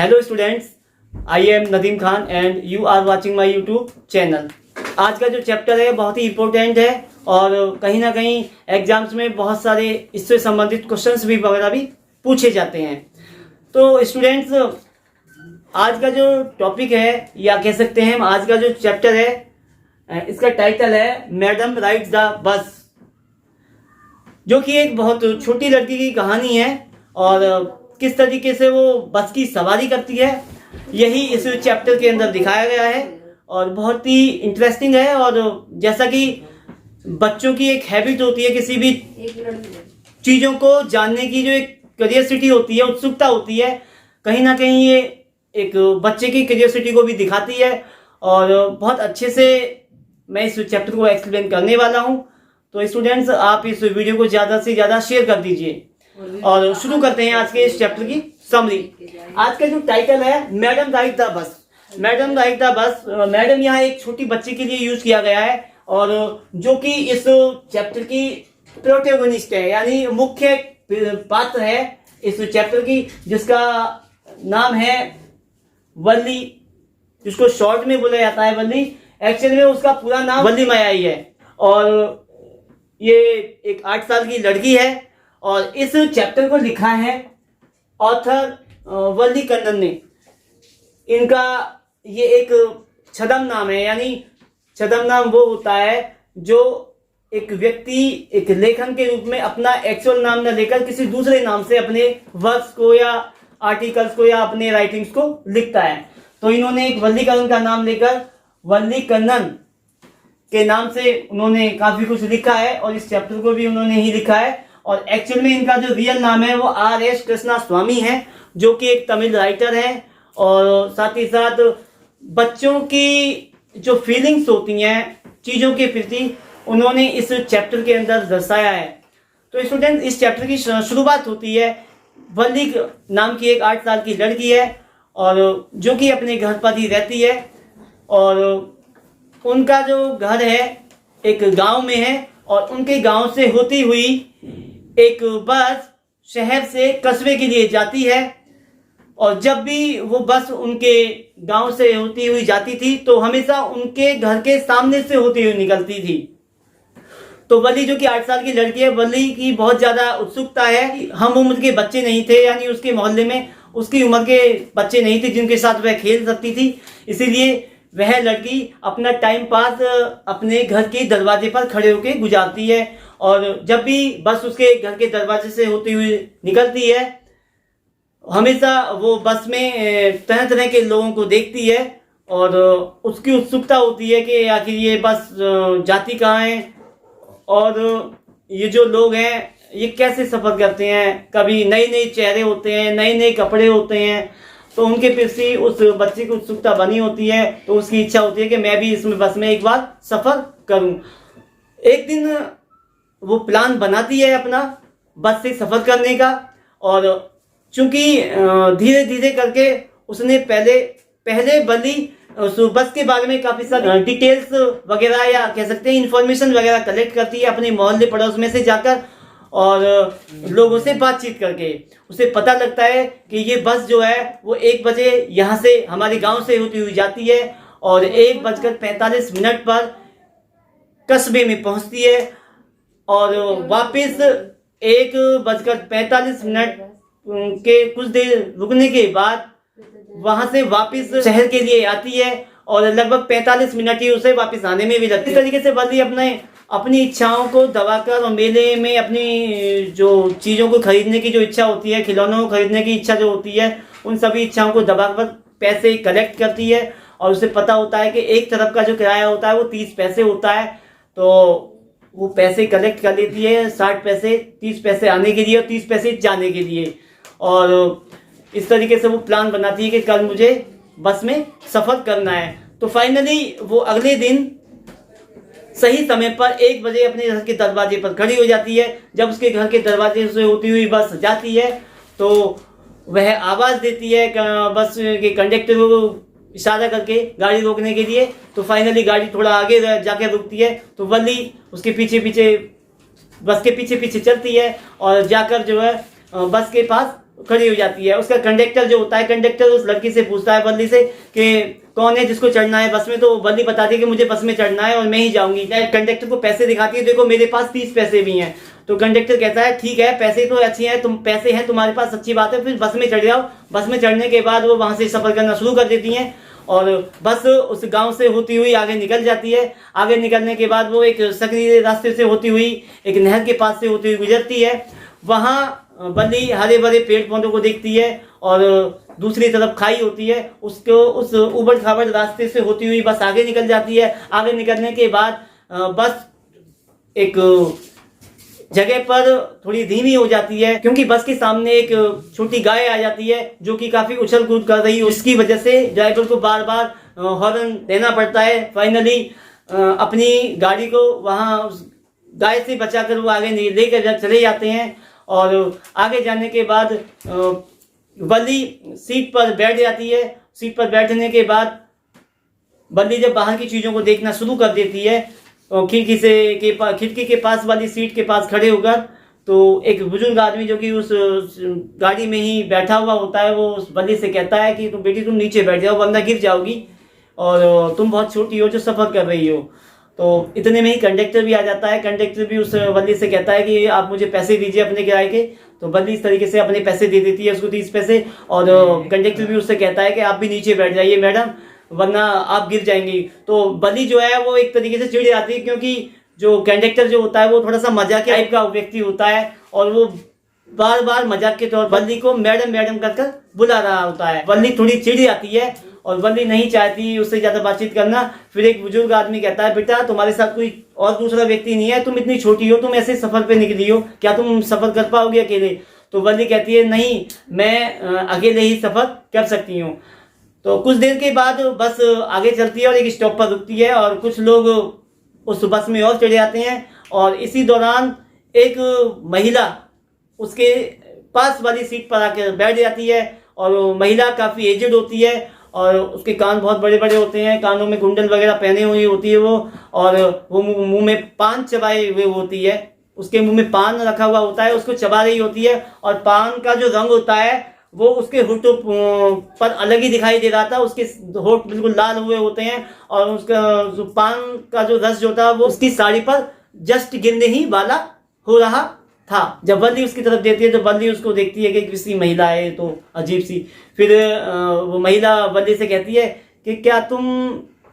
Hello students, I am Nadeem Khan and you are watching my YouTube channel. आज का जो chapter है बहुत ही इम्पोर्टेंट है और कहीं ना कहीं एग्जाम्स में बहुत सारे इससे संबंधित क्वेश्चंस भी वगैरह भी पूछे जाते हैं। तो स्टूडेंट्स, आज का जो टॉपिक है या कह सकते हैं हम आज का जो चैप्टर है, इसका टाइटल है मैडम राइड्स द बस, जो कि एक बहुत छोटी लड़की की कहानी है और किस तरीके से वो बस की सवारी करती है यही इस चैप्टर के अंदर दिखाया गया है और बहुत ही इंटरेस्टिंग है। और जैसा कि बच्चों की एक हैबिट होती है किसी भी चीज़ों को जानने की, जो एक क्यूरियोसिटी होती है, उत्सुकता होती है, कहीं ना कहीं ये एक बच्चे की क्यूरियोसिटी को भी दिखाती है और बहुत अच्छे से मैं इस चैप्टर को एक्सप्लेन करने वाला हूँ। तो स्टूडेंट्स, आप इस वीडियो को ज़्यादा से ज़्यादा शेयर कर दीजिए और शुरू करते हैं आज के इस चैप्टर की समरी। आज का जो टाइटल है madam ride the bus, madam ride the bus. Madam यहाँ एक छोटी बच्ची के लिए यूज किया गया है और जो कि इस चैप्टर की प्रोटैगनिस्ट है, यानी मुख्य पात्र है इस चैप्टर की, जिसका नाम है वल्ली, जिसको शॉर्ट में बोला जाता है वल्ली। एक्चुअल में उसका पूरा नाम वल्ली मायाई है और ये एक 8 साल की लड़की है और इस चैप्टर को लिखा है ऑथर वल्ली कन्नन ने। इनका ये एक छद्म नाम है, यानी छद्म नाम वो होता है जो एक व्यक्ति एक लेखन के रूप में अपना एक्चुअल नाम न लेकर किसी दूसरे नाम से अपने वर्क्स को या आर्टिकल्स को या अपने राइटिंग्स को लिखता है। तो इन्होंने एक वल्ली कन्नन का नाम लेकर वल्ली कन्नन के नाम से उन्होंने काफी कुछ लिखा है और इस चैप्टर को भी उन्होंने ही लिखा है। और एक्चुअल में इनका जो रियल नाम है वो R.S. कृष्णा स्वामी है, जो कि एक तमिल राइटर है और साथ ही साथ बच्चों की जो फीलिंग्स होती हैं चीज़ों के प्रति उन्होंने इस चैप्टर के अंदर दर्शाया है। तो स्टूडेंट, इस चैप्टर की शुरुआत होती है वल्ली नाम की एक 8 साल की लड़की है और जो कि अपने घर पर ही रहती है और उनका जो घर है एक गांव में है और उनके गांव से होती हुई एक बस शहर से कस्बे के लिए जाती है और जब भी वो बस उनके गांव से होती हुई जाती थी तो हमेशा उनके घर के सामने से होती हुई निकलती थी। तो वल्ली जो कि 8 साल की लड़की है, वल्ली की बहुत ज़्यादा उत्सुकता है। हम उम्र के बच्चे नहीं थे, यानी उसके मोहल्ले में उसकी उम्र के बच्चे नहीं थे जिनके साथ वह खेल सकती थी, इसीलिए वह लड़की अपना टाइम पास अपने घर के दरवाजे पर खड़े होकर गुजारती है और जब भी बस उसके घर के दरवाजे से होती हुई निकलती है हमेशा वो बस में तरह तरह के लोगों को देखती है और उसकी उत्सुकता होती है कि आखिर ये बस जाती कहाँ है और ये जो लोग हैं ये कैसे सफ़र करते हैं। कभी नए नए चेहरे होते हैं, नए नए कपड़े होते हैं, तो उनके प्रति उस बच्चे की उत्सुकता बनी होती है। तो उसकी इच्छा होती है कि मैं भी इसमें बस में एक बार सफ़र करूं। एक दिन वो प्लान बनाती है अपना बस से सफ़र करने का और चूंकि धीरे धीरे करके उसने पहले वल्ली उस बस के बारे में काफ़ी सारी डिटेल्स वगैरह या कह सकते हैं इंफॉर्मेशन वगैरह कलेक्ट करती है अपने मोहल्ले पड़ोस में से जाकर और लोगों से बातचीत करके उसे पता लगता है कि ये बस जो है वो 1 बजे यहाँ से हमारे गांव से होती हुई जाती है और 1:45 पर कस्बे में पहुँचती है और वापस 1:45 के कुछ देर रुकने के बाद वहां से वापस शहर के लिए आती है और लगभग 45 मिनट ही उसे वापस आने में भी लगती है। इस तरीके से वल्ली अपनी इच्छाओं को दबाकर और मेले में अपनी जो चीज़ों को खरीदने की जो इच्छा होती है, खिलौनों को खरीदने की इच्छा जो होती है, उन सभी इच्छाओं को दबाकर पैसे कलेक्ट करती है और उसे पता होता है कि एक तरफ का जो किराया होता है वो 30 पैसे होता है। तो वो पैसे कलेक्ट कर लेती है, 60 पैसे, 30 पैसे आने के लिए और 30 पैसे जाने के लिए और इस तरीके से वो प्लान बनाती है कि कल मुझे बस में सफ़र करना है। तो फाइनली वो अगले दिन सही समय पर 1 बजे अपने घर के दरवाजे पर खड़ी हो जाती है। जब उसके घर के दरवाजे से होती हुई बस जाती है तो वह आवाज़ देती है बस के कंडक्टर को इशारा करके गाड़ी रोकने के लिए। तो फाइनली गाड़ी थोड़ा आगे जाकर रुकती है तो वल्ली उसके पीछे पीछे बस के पीछे पीछे चलती है और जाकर जो है बस के पास खड़ी हो जाती है। उसका कंडक्टर जो होता है, कंडक्टर उस लड़की से पूछता है, बल्ली से, कि कौन है जिसको चढ़ना है बस में। तो बल्ली बताती है कि मुझे बस में चढ़ना है और मैं ही जाऊंगी। कंडक्टर को पैसे दिखाती है, देखो मेरे पास 30 पैसे भी हैं। तो कंडक्टर कहता है ठीक है, पैसे तो अच्छे हैं, तुम पैसे हैं तुम्हारे पास, अच्छी बात है, फिर बस में चढ़ जाओ। बस में चढ़ने के बाद वो वहां से सफर करना शुरू कर देती हैं और बस उस गांव से होती हुई आगे निकल जाती है। आगे निकलने के बाद वो एक सकरीले रास्ते से होती हुई एक नहर के पास से होती हुई गुजरती है। वहां बल्ली हरे भरे पेड़ पौधों को देखती है और दूसरी तरफ खाई होती है। उसको उस उबड़ खाबड़ रास्ते से होती हुई बस आगे निकल जाती है। आगे निकलने के बाद बस एक जगह पर थोड़ी धीमी हो जाती है, क्योंकि बस के सामने एक छोटी गाय आ जाती है जो कि काफी उछल कूद कर रही है। उसकी वजह से ड्राइवर को बार बार हॉर्न देना पड़ता है। फाइनली अपनी गाड़ी को वहां उस गाय से बचाकर वो आगे लेकर चले जाते हैं और आगे जाने के बाद बल्ली सीट पर बैठ जाती है। सीट पर बैठने के बाद बल्ली जब बाहर की चीजों को देखना शुरू कर देती है, खिड़की के पास वाली सीट के पास खड़े होकर, तो एक बुजुर्ग आदमी जो कि उस गाड़ी में ही बैठा हुआ होता है, वो उस बल्ली से कहता है कि तुम बेटी तुम नीचे बैठ जाओ वरना गिर जाओगी और तुम बहुत छोटी हो जो सफर कर रही हो। तो इतने में ही कंडक्टर भी आ जाता है। कंडक्टर भी उस बल्ली से कहता है कि आप मुझे पैसे दीजिए अपने किराए के। तो बल्ली इस तरीके से अपने पैसे दे देती है उसको 30 पैसे और कंडक्टर भी उससे कहता है कि आप भी नीचे बैठ जाइए मैडम वरना आप गिर जाएंगी। तो बल्ली जो है वो एक तरीके से चिढ़ जाती है, क्योंकि जो कंडक्टर जो होता है वो थोड़ा सा मजाक टाइप का व्यक्ति होता है और वो बार बार मजाक के तौर पर बल्ली को मैडम मैडम कर बुला रहा होता है। बल्ली थोड़ी चिढ़ जाती है और बल्ली नहीं चाहती उससे ज्यादा बातचीत करना। फिर एक बुजुर्ग आदमी कहता है बेटा तुम्हारे साथ कोई और दूसरा व्यक्ति नहीं है, तुम इतनी छोटी हो, तुम ऐसे सफर पे निकली हो, क्या तुम सफर कर पाओगे अकेले? तो बल्ली कहती है नहीं, मैं अकेले ही सफर कर सकती हूँ। तो कुछ देर के बाद बस आगे चलती है और एक स्टॉप पर रुकती है और कुछ लोग उस बस में और चढ़े जाते हैं और इसी दौरान एक महिला उसके पास वाली सीट पर आकर बैठ जाती है और वो महिला काफ़ी एजेड होती है और उसके कान बहुत बड़े बड़े होते हैं, कानों में कुंडल वगैरह पहने हुई होती है वो, और वो मुंह में पान चबाए हुए होती है। उसके मुंह में पान रखा हुआ होता है, उसको चबा रही होती है और पान का जो रंग होता है वो उसके होठों पर अलग ही दिखाई दे रहा था। उसके होठ बिल्कुल लाल हुए होते हैं और उसका जो पान का जो रस जो था वो उसकी साड़ी पर जस्ट गिरने ही वाला हो रहा था। जब बल्ली उसकी तरफ देती है तो बल्ली उसको देखती है कि किसी महिला है तो अजीब सी। फिर वो महिला बल्ली से कहती है कि क्या तुम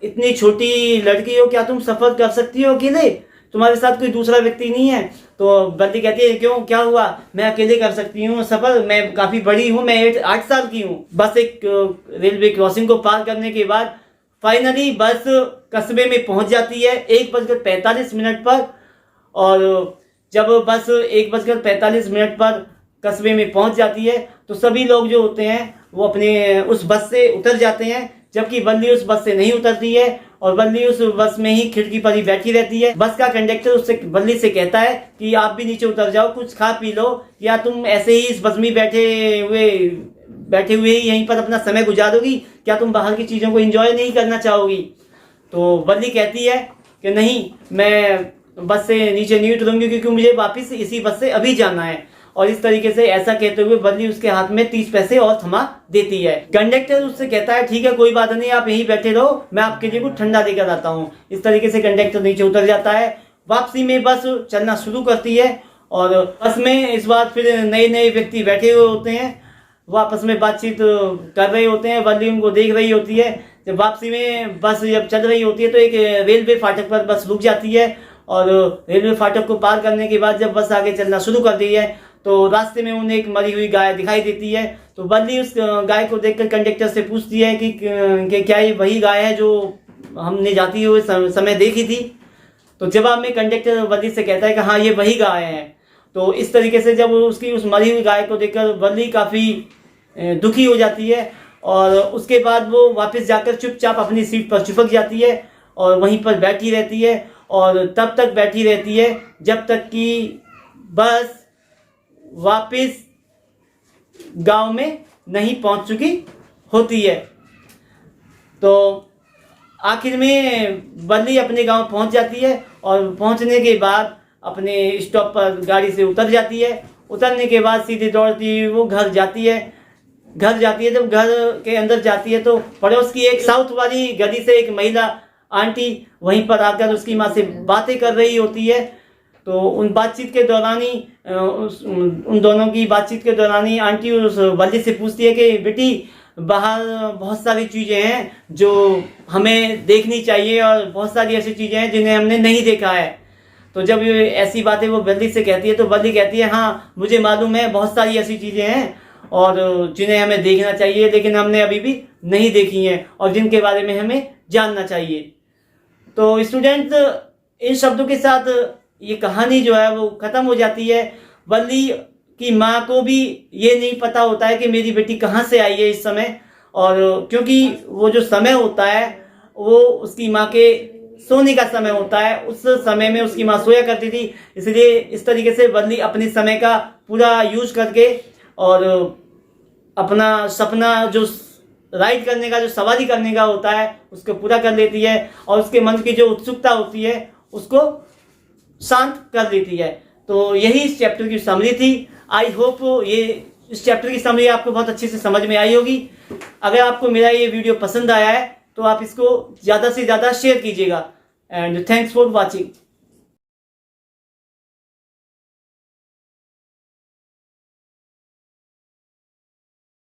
इतनी छोटी लड़की हो, क्या तुम सफर कर सकती हो अकेले, तुम्हारे साथ कोई दूसरा व्यक्ति नहीं है? तो बल्ली कहती है क्यों, क्या हुआ, मैं अकेले कर सकती हूँ सफर, मैं काफी बड़ी हूँ, मैं 8 साल की हूँ। बस एक रेलवे क्रॉसिंग को पार करने के बाद फाइनली बस कस्बे में पहुंच जाती है 1:45 पर। और जब बस 1:45 पर कस्बे में पहुंच जाती है तो सभी लोग जो होते हैं वो अपने उस बस से उतर जाते हैं, जबकि बल्ली उस बस से नहीं उतरती है और बल्ली उस बस में ही खिड़की पर ही बैठी रहती है। बस का कंडक्टर उससे बल्ली से कहता है कि आप भी नीचे उतर जाओ, कुछ खा पी लो, या तुम ऐसे ही इस बस में बैठे हुए ही यहीं पर अपना समय गुजारोगी, क्या तुम बाहर की चीज़ों को एंजॉय नहीं करना चाहोगी? तो बल्ली कहती है कि नहीं, मैं बस से नीचे नहीं उतरूंगी क्योंकि मुझे वापस इसी बस से अभी जाना है। और इस तरीके से ऐसा कहते हुए बल्ली उसके हाथ में 30 पैसे और थमा देती है। कंडक्टर उससे कहता है ठीक है कोई बात नहीं, आप यहीं बैठे रहो, मैं आपके लिए कुछ ठंडा लेकर आता हूँ। इस तरीके से कंडक्टर नीचे उतर जाता है। वापसी में बस चलना शुरू करती है और बस में इस बार फिर नए व्यक्ति बैठे हुए होते हैं, वो आपस में बातचीत कर रहे होते हैं। बल्ली उनको देख रही होती है। जब वापसी में बस जब चल रही होती है तो एक रेलवे फाटक पर बस रुक जाती है और रेलवे फाटक को पार करने के बाद जब बस आगे चलना शुरू कर दी है तो रास्ते में उन्हें एक मरी हुई गाय दिखाई देती है। तो बल्ली उस गाय को देखकर कंडक्टर से पूछती है कि क्या ये वही गाय है जो हमने जाती हुए समय देखी थी? तो जवाब में कंडक्टर बल्ली से कहता है कि हाँ ये वही गाय है। तो इस तरीके से जब उसकी उस मरी हुई गाय को देखकर बल्ली काफ़ी दुखी हो जाती है और उसके बाद वो वापस जाकर चुपचाप अपनी सीट पर चिपक जाती है और वहीं पर बैठी रहती है और तब तक बैठी रहती है जब तक कि बस वापस गांव में नहीं पहुंच चुकी होती है। तो आखिर में बल्ली अपने गांव पहुंच जाती है और पहुंचने के बाद अपने स्टॉप पर गाड़ी से उतर जाती है उतरने के बाद सीधे दौड़ती हुई वो घर जाती है। जब घर के अंदर जाती है तो पड़ोस की एक साउथ वाली गली से एक महिला आंटी वहीं पर आकर उसकी माँ से बातें कर रही होती है। तो उन बातचीत के दौरान ही उन दोनों की बातचीत के दौरान ही आंटी उस वल्ली से पूछती है कि बेटी, बाहर बहुत सारी चीज़ें हैं जो हमें देखनी चाहिए और बहुत सारी ऐसी चीज़ें हैं जिन्हें हमने नहीं देखा है। तो जब ये ऐसी बातें वो वल्ली से कहती है तो वल्ली कहती है, हाँ मुझे मालूम है, बहुत सारी ऐसी चीज़ें हैं और जिन्हें हमें देखना चाहिए लेकिन हमने अभी भी नहीं देखी हैं और जिनके बारे में हमें जानना चाहिए। तो स्टूडेंट, इन शब्दों के साथ ये कहानी जो है वो ख़त्म हो जाती है। वल्ली की माँ को भी ये नहीं पता होता है कि मेरी बेटी कहाँ से आई है इस समय, और क्योंकि वो जो समय होता है वो उसकी माँ के सोने का समय होता है, उस समय में उसकी माँ सोया करती थी। इसलिए इस तरीके से वल्ली अपने समय का पूरा यूज करके और अपना सपना जो राइड करने का, जो सवारी करने का होता है, उसको पूरा कर लेती है और उसके मन की जो उत्सुकता होती है उसको शांत कर देती है। तो यही इस चैप्टर की समरी थी। आई होप ये इस चैप्टर की समरी आपको बहुत अच्छे से समझ में आई होगी। अगर आपको मेरा ये वीडियो पसंद आया है तो आप इसको ज़्यादा से ज़्यादा शेयर कीजिएगा। And thanks for watching.